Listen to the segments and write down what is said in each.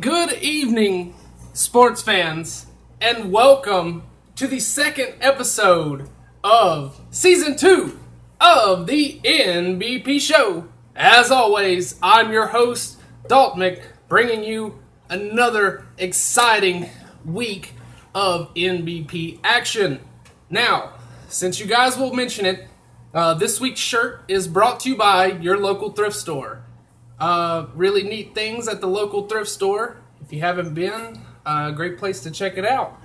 Good evening, sports fans, and welcome to the second episode of Season 2 of the NBP Show. As always, I'm your host, Daltmick, bringing you another exciting week of NBP action. Now, since you guys will mention it, this week's shirt is brought to you by your local thrift store. Really neat things at the local thrift store. If you haven't been, a great place to check it out.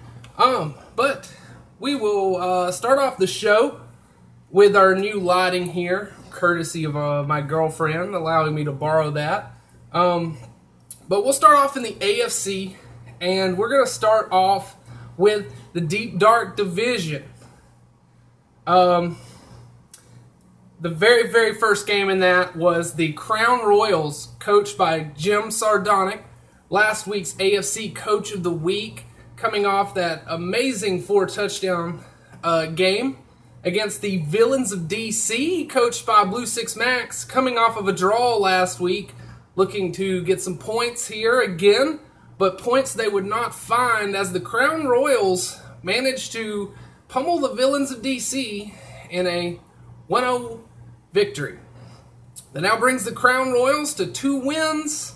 But we will start off the show with our new lighting here, courtesy of my girlfriend allowing me to borrow that. But we'll start off in the AFC, and we're going to start off with the Deep Dark Division. The very first game in that was the Crown Royals, coached by Jim Sardonic, last week's AFC Coach of the Week, coming off that amazing 4-touchdown game against the Villains of DC, coached by Blue Six Max, coming off of a draw last week, looking to get some points here again, but points they would not find as the Crown Royals managed to pummel the Villains of DC in a 1-0 victory. That now brings the Crown Royals to 2 wins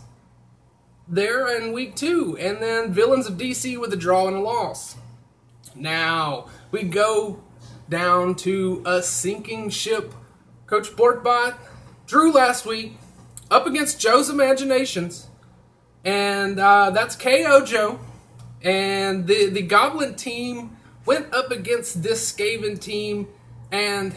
there in week 2, and then Villains of DC with a draw and a loss. Now we go down to a sinking ship. Coach Bortbot drew last week up against Joe's Imaginations, and that's KO Joe, and the Goblin team went up against this Skaven team, and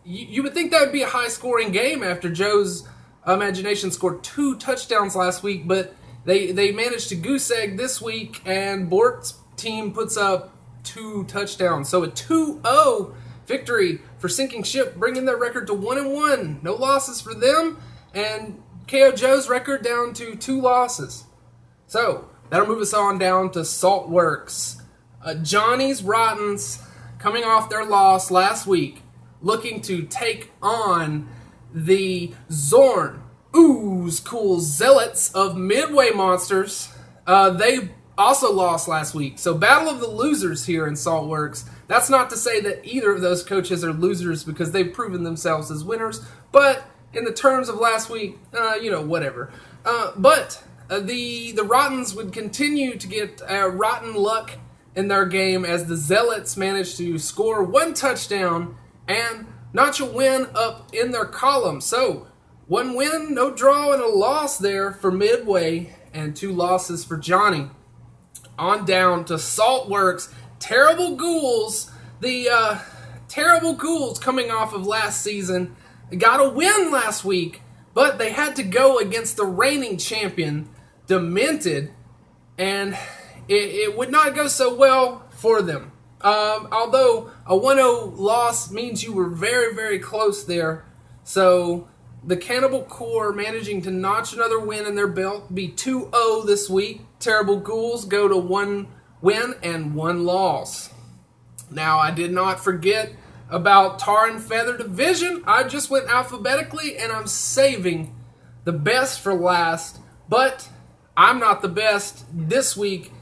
you would think that would be a high-scoring game after Joe's Imagination scored 2 touchdowns last week, but they managed to goose egg this week, and Bort's team puts up 2 touchdowns. So a 2-0 victory for Sinking Ship, bringing their record to 1-1. No losses for them, and KO Joe's record down to 2 losses. So that'll move us on down to Saltworks. Johnny's Rottens, coming off their loss last week, looking to take on the Zorn Ooze Cool Zealots of Midway Monsters. They also lost last week. So battle of the losers here in Saltworks. That's not to say that either of those coaches are losers, because they've proven themselves as winners. But in the terms of last week, whatever. But the Rottens would continue to get rotten luck in their game as the Zealots managed to score 1 touchdown and notch a win up in their column. So 1 win, no draw, and a loss there for Midway, and 2 losses for Johnny. On down to Saltworks. Terrible Ghouls. The Terrible Ghouls, coming off of last season, got a win last week, but they had to go against the reigning champion, Demented, and it would not go so well for them. Although a 1-0 loss means you were very close there. So the Cannibal Corps managing to notch another win in their belt, be 2-0 this week. Terrible Ghouls go to 1 win and 1 loss. Now, I did not forget about Tar and Feather Division. I just went alphabetically, and I'm saving the best for last. But I'm not the best this week.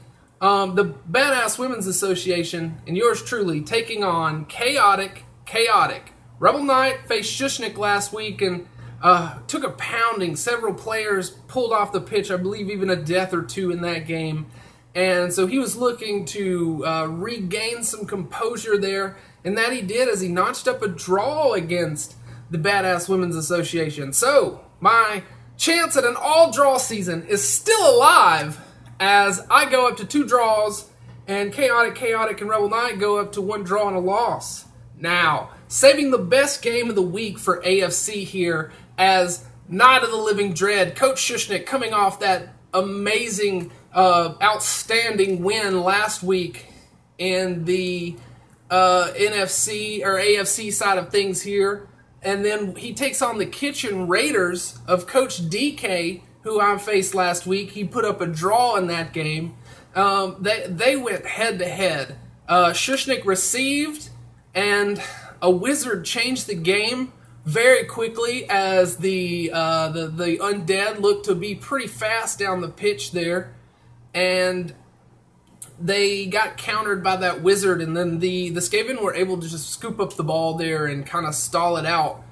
The Badass Women's Association, and yours truly, taking on Chaotic. Rebel Knight faced Shushnik last week and took a pounding. Several players pulled off the pitch, I believe even a death or 2 in that game. And so he was looking to regain some composure there, and that he did as he notched up a draw against the Badass Women's Association. So my chance at an all-draw season is still alive, as I go up to 2 draws, and Chaotic, and Rebel Knight go up to 1 draw and a loss. Now, saving the best game of the week for AFC here, as Night of the Living Dread, Coach Shushnik, coming off that amazing, outstanding win last week in the NFC or AFC side of things here. And then he takes on the Kitchen Raiders of Coach DK, who I faced last week. He put up a draw in that game. They went head-to-head. Shushnik received, and a wizard changed the game very quickly as the undead looked to be pretty fast down the pitch there. and they got countered by that Wizard, and then the Skaven were able to just scoop up the ball there and kind of stall it out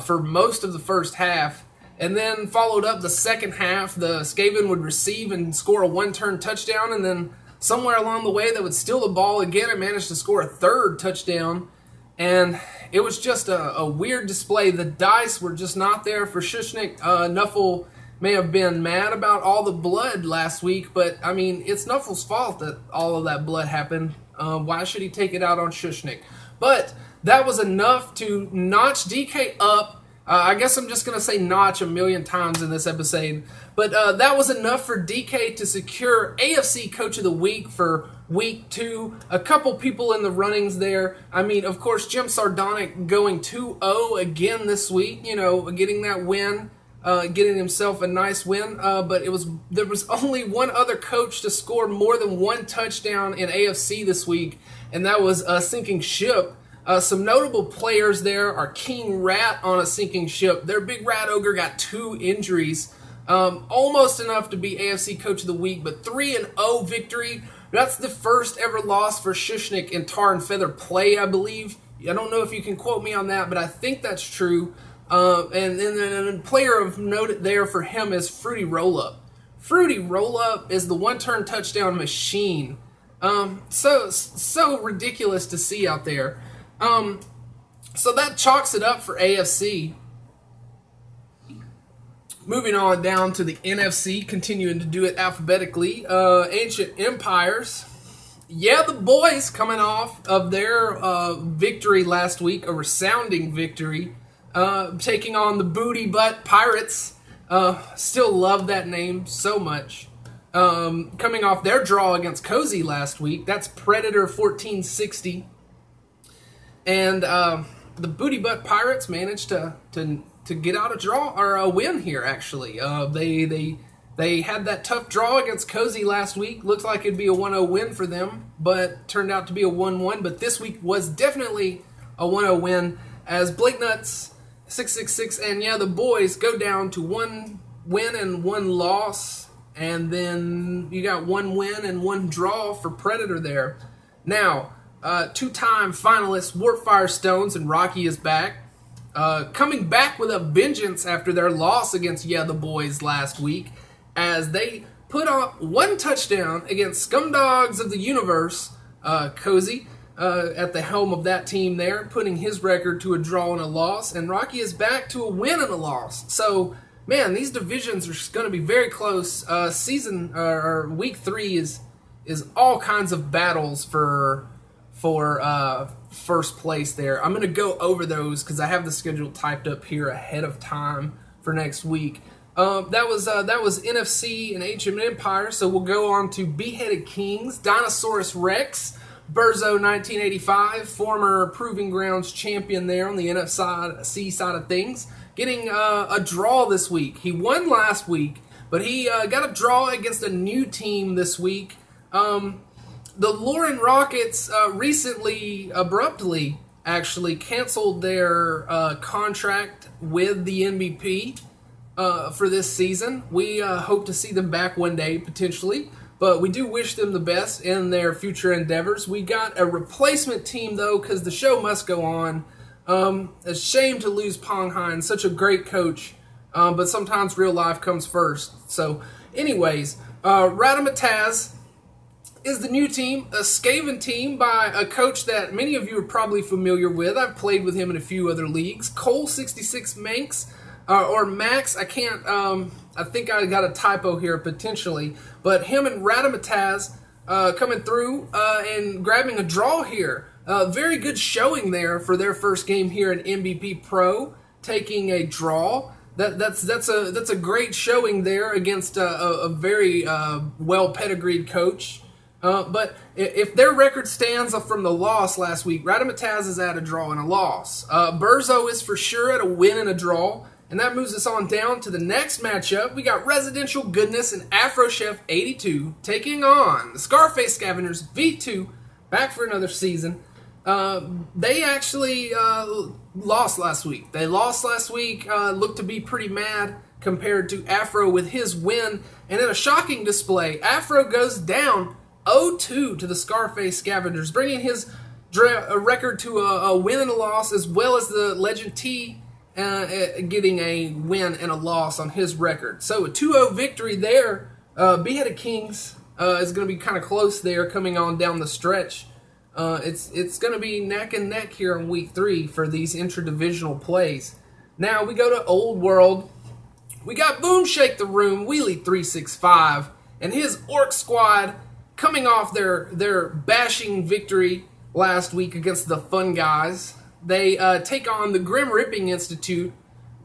for most of the first half. And then followed up the second half, the Skaven would receive and score a one-turn touchdown, and then somewhere along the way they would steal the ball again and manage to score a third touchdown. And it was just a weird display. The dice were just not there for Shushnik. Nuffle may have been mad about all the blood last week, but, I mean, it's Nuffle's fault that all of that blood happened. Why should he take it out on Shushnik? But that was enough to notch DK up. I guess I'm just going to say notch a million times in this episode. But that was enough for DK to secure AFC Coach of the Week for Week 2. A couple people in the runnings there. I mean, of course, Jim Sardonic going 2-0 again this week. You know, getting that win. Getting himself a nice win, but there was only one other coach to score more than one touchdown in AFC this week, and that was a sinking ship. Some notable players there are King Rat on a sinking ship. Their big rat ogre got 2 injuries, almost enough to be AFC Coach of the Week, but 3-0 victory. That's the first ever loss for Shushnik in Tar and Feather play, I believe. I don't know if you can quote me on that, but I think that's true. And then a player of note there for him is Fruity Rollup. Fruity Rollup is the one-turn touchdown machine. So ridiculous to see out there. So that chalks it up for AFC. Moving on down to the NFC, continuing to do it alphabetically. Ancient Empires. Yeah, the boys coming off of their victory last week, a resounding victory. Taking on the Booty Butt Pirates. Still love that name so much. Coming off their draw against Cozy last week. That's Predator 1460. And the Booty Butt Pirates managed to get out a draw, or a win here, actually. They had that tough draw against Cozy last week. Looks like it'd be a 1-0 win for them, but turned out to be a 1-1. But this week was definitely a 1-0 win, as Blake Nuts 666 and yeah, the boys go down to 1 win and 1 loss, and then you got 1 win and 1 draw for Predator there. Now, 2-time finalists Warpfire Stones, and Rocky is back. Coming back with a vengeance after their loss against Yeah the Boys last week, as they put up 1 touchdown against Scumdogs of the Universe, Cozy. At the helm of that team there, putting his record to a draw and a loss, and Rocky is back to a win and a loss. So, man, these divisions are going to be very close. Week 3 is all kinds of battles for first place there. I'm going to go over those because I have the schedule typed up here ahead of time for next week. That was NFC and Ancient Empire. So we'll go on to Beheaded Kings, Dinosaurus Rex. Burzo 1985, former Proving Grounds champion there on the NFC side of things, getting a draw this week. He won last week, but he got a draw against a new team this week. The Lauren Rockets recently, abruptly, actually canceled their contract with the NBP for this season. We hope to see them back one day, potentially. But we do wish them the best in their future endeavors. We got a replacement team, though, because the show must go on. A shame to lose Pong Hine, such a great coach. But sometimes real life comes first. So, anyways, Radamataz is the new team, a Skaven team by a coach that many of you are probably familiar with. I've played with him in a few other leagues. Cole66 Manx, or Max, I can't... I think I got a typo here, potentially. But him and Radamataz coming through and grabbing a draw here. Very good showing there for their first game here in NBP Pro, taking a draw. That's a great showing there against a very well-pedigreed coach. But if their record stands from the loss last week, Radamataz is at a draw and a loss. Burzo is for sure at a win and a draw. And that moves us on down to the next matchup. We got Residential Goodness and Afro Chef 82 taking on the Scarface Scavengers V2, back for another season. They actually lost last week. Looked to be pretty mad. compared to Afro with his win. And in a shocking display, Afro goes down 0-2 to the Scarface Scavengers, bringing his record to a win and a loss, as well as the Legend T getting a win and a loss on his record. So a 2-0 victory there. Beheaded Kings is going to be kind of close there coming on down the stretch. It's going to be neck and neck here in week 3 for these interdivisional plays. Now we go to Old World. We got Boom Shake the Room, Wheelie 365, and his Orc Squad coming off their bashing victory last week against the Fun Guys. They take on the Grim Ripping Institute.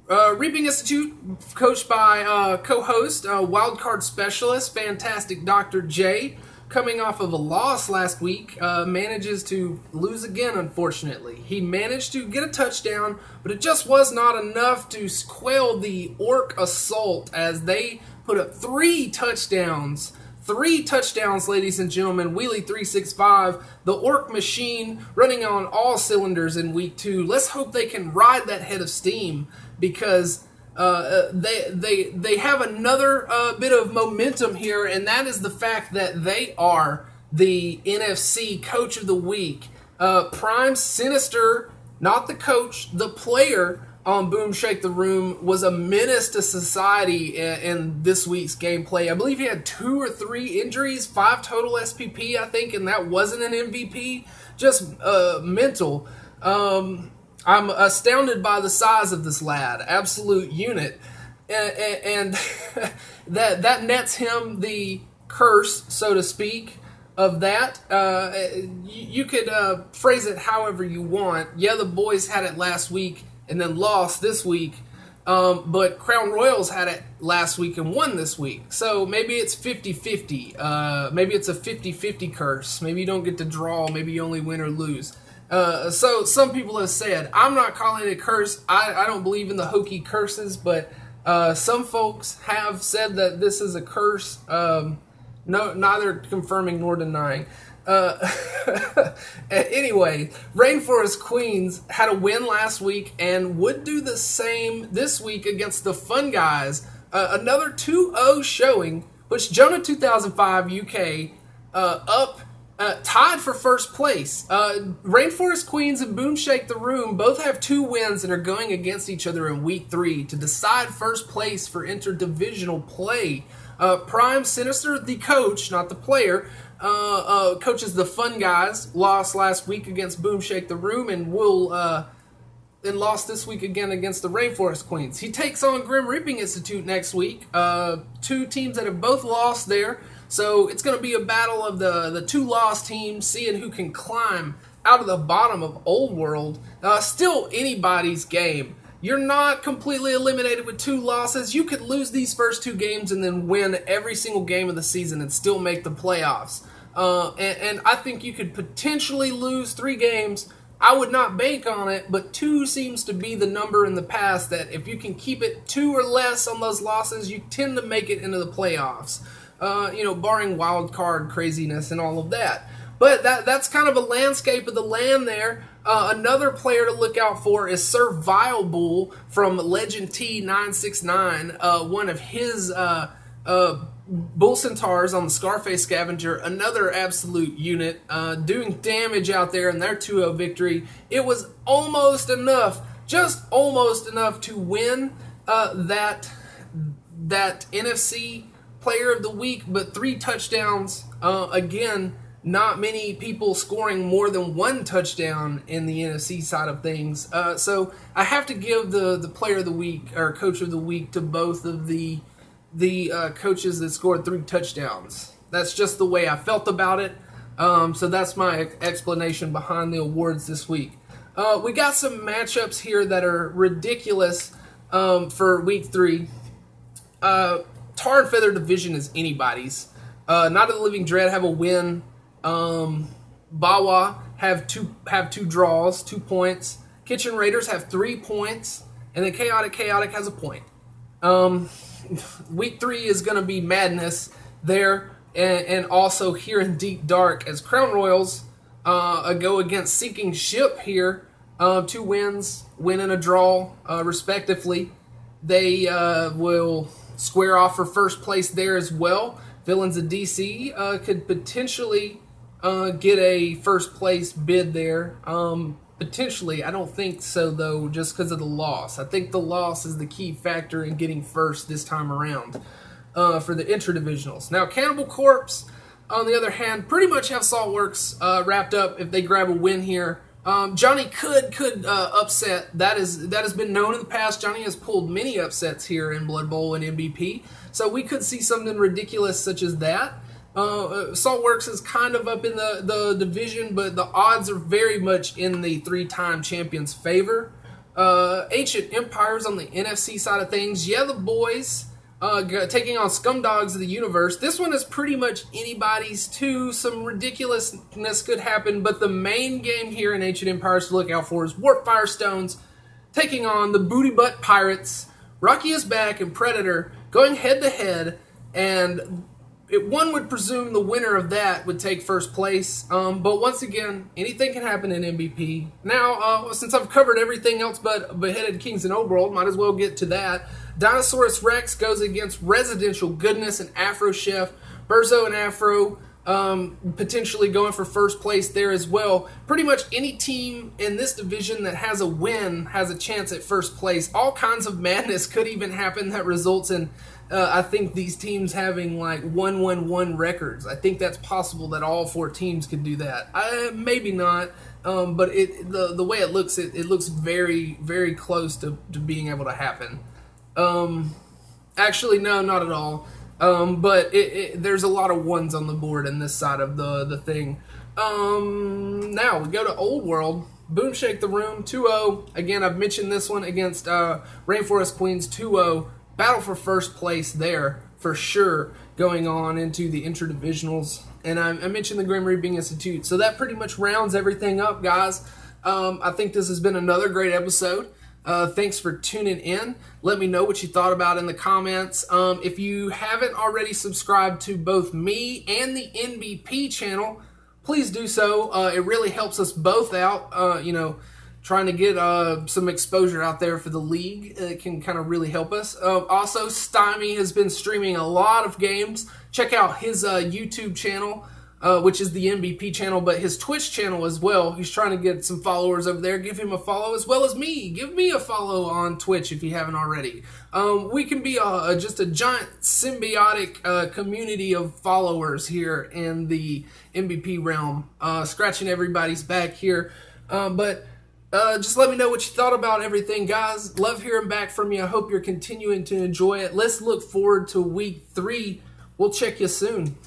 Reaping Institute, coached by co-host, wildcard specialist, fantastic Dr. J, coming off of a loss last week, manages to lose again, unfortunately. He managed to get a touchdown, but it just was not enough to quell the Orc assault as they put up 3 touchdowns. 3 touchdowns, ladies and gentlemen. Wheelie 365, the Orc machine running on all cylinders in week 2. Let's hope they can ride that head of steam, because they have another bit of momentum here, and that is the fact that they are the NFC Coach of the Week. Prime Sinister, not the coach, the player on Boom Shake the Room, was a menace to society in this week's gameplay. I believe he had 2 or 3 injuries, 5 total SPP, I think, and that wasn't an MVP. Just mental. I'm astounded by the size of this lad. Absolute unit. And that nets him the curse, so to speak, of that. You could phrase it however you want. Yeah, the boys had it last week and then lost this week, but Crown Royals had it last week and won this week. So maybe it's 50-50. Maybe it's a 50-50 curse. Maybe you don't get to draw. Maybe you only win or lose. So some people have said, I'm not calling it a curse. I don't believe in the hokey curses, but some folks have said that this is a curse. No, neither confirming nor denying. Anyway, Rainforest Queens had a win last week and would do the same this week against the Fun Guys. Another 2-0 showing, which Jonah 2005 UK up tied for first place. Rainforest Queens and Boom Shake the Room both have 2 wins and are going against each other in week 3 to decide first place for interdivisional play. Prime Sinister, the coach, not the player, coaches the Fun Guys, lost last week against Boom Shake the Room, and lost this week again against the Rainforest Queens. He takes on Grim Ripping Institute next week. 2 teams that have both lost there. So it's going to be a battle of the 2 lost teams, seeing who can climb out of the bottom of Old World. Still anybody's game. You're not completely eliminated with 2 losses. You could lose these first 2 games and then win every single game of the season and still make the playoffs. And I think you could potentially lose 3 games. I would not bank on it, but 2 seems to be the number in the past that if you can keep it 2 or less on those losses, you tend to make it into the playoffs. Barring wild card craziness and all of that. But that's kind of a landscape of the land there. Another player to look out for is Sir Vilebull from Legend T969, one of his Bull Centaurs on the Scarface Scavenger, another absolute unit, doing damage out there in their 2-0 victory. It was almost enough, just almost enough to win that NFC Player of the Week, but 3 touchdowns. Again, not many people scoring more than 1 touchdown in the NFC side of things. So I have to give the Player of the Week or Coach of the Week to both of the coaches that scored 3 touchdowns. That's just the way I felt about it. So that's my explanation behind the awards this week. We got some matchups here that are ridiculous for week 3. Tar and Feather Division is anybody's. Not of the Living Dread have a win. Bawa have two draws, 2 points. Kitchen Raiders have 3 points, and then Chaotic has a point. Week 3 is going to be madness there, and also here in Deep Dark as Crown Royals go against Sinking Ship here. 2 wins, win and a draw, respectively. they will square off for first place there as well. Villains of DC could potentially get a first place bid there. Potentially, I don't think so though, just because of the loss. I think the loss is the key factor in getting first this time around for the interdivisionals. Now, Cannibal Corpse, on the other hand, pretty much have Saltworks wrapped up if they grab a win here. Johnny could upset. That has been known in the past. Johnny has pulled many upsets here in Blood Bowl and NBP, so we could see something ridiculous such as that. Saltworks is kind of up in the division, but the odds are very much in the three-time champion's favor. Ancient Empires on the NFC side of things. Yeah, the boys taking on Scumdogs of the Universe. This one is pretty much anybody's too. Some ridiculousness could happen, but the main game here in Ancient Empires to look out for is Warp Firestones taking on the Booty Butt Pirates. Rocky is back and Predator going head-to-head, and one would presume the winner of that would take first place, but once again, anything can happen in NBP. Now, since I've covered everything else but Beheaded Kings and Old World, might as well get to that. Dinosaurus Rex goes against Residential Goodness and Afro Chef. Burzo and Afro potentially going for first place there as well. Pretty much any team in this division that has a win has a chance at first place. All kinds of madness could even happen that results in I think these teams having like 1-1-1 records. I think that's possible that all four teams could do that. Maybe not, but the way it looks very, very close to being able to happen. Actually, no, not at all. But there's a lot of ones on the board in this side of the thing. Now we go to Old World. Boom Shake the Room 2-0. Again, I've mentioned this one against Rainforest Queens 2-0. Battle for first place there for sure going on into the interdivisionals. And I mentioned the Grim Reaping Institute. So that pretty much rounds everything up, guys. I think this has been another great episode. Thanks for tuning in. Let me know what you thought about in the comments. If you haven't already subscribed to both me and the NBP channel, please do so. It really helps us both out, you know, trying to get some exposure out there for the league. It can kind of really help us. Also, Stymie has been streaming a lot of games. Check out his YouTube channel, which is the NBP channel, but his Twitch channel as well. He's trying to get some followers over there. Give him a follow, as well as me. Give me a follow on Twitch if you haven't already. We can be just a giant symbiotic community of followers here in the NBP realm, scratching everybody's back here. Just let me know what you thought about everything, guys. Love hearing back from you. I hope you're continuing to enjoy it. Let's look forward to week 3. We'll check you soon.